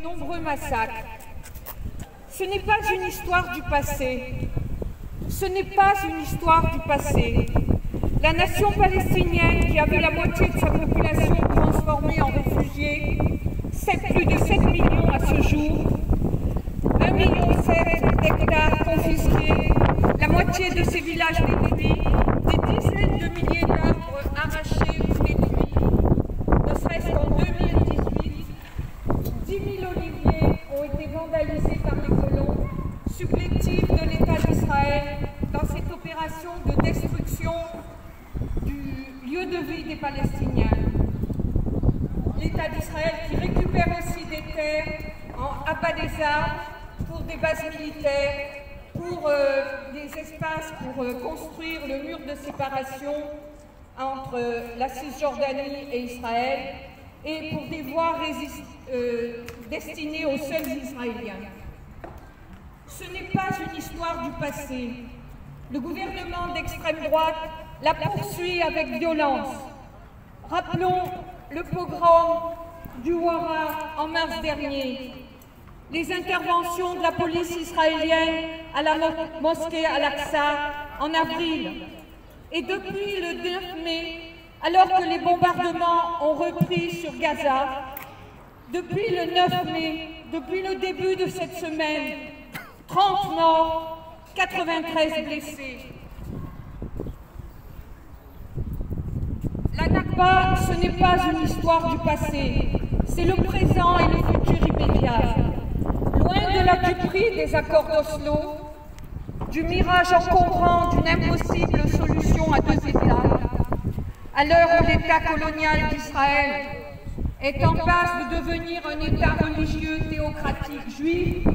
nombreux massacres. Ce n'est pas une histoire du passé. Ce n'est pas une histoire du passé. La nation palestinienne, qui a vu la moitié de sa population transformée en réfugiés, c'est plus de 7 millions à ce jour, 1,7 million d'hectares confisqués, la moitié de ces villages détruits, des dizaines de milliers d'arbres arrachés ou détruits, ne serait-ce qu'en 2018, 10 000 oliviers ont été vandalisés par les colons, supplétifs de l'État d'Israël dans cette opération de destruction du lieu de vie des Palestiniens. L'État d'Israël qui récupère aussi des terres en abat des arbres pour des bases militaires, pour des espaces pour construire le mur de séparation entre la Cisjordanie et Israël et pour des voies destinées aux seuls Israéliens. Ce n'est pas une histoire du passé. Le gouvernement d'extrême droite la poursuit avec violence. Rappelons le pogrom du Wara en mars dernier, les interventions de la police israélienne à la mosquée Al-Aqsa en avril. Et depuis le 9 mai, alors que les bombardements ont repris sur Gaza, depuis le 9 mai, depuis le début de cette semaine, 30 morts, 93 blessés. La Nakba, ce n'est pas une histoire du passé, c'est le présent et le futur immédiat. Loin de la duperie des accords d'Oslo, du mirage encombrant d'une impossible solution à 2 États, à l'heure où l'État colonial d'Israël est en passe de devenir un État religieux théocratique juif,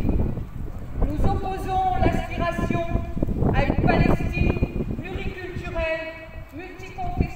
nous opposons l'aspiration à une Palestine pluriculturelle, multiconfessionnelle,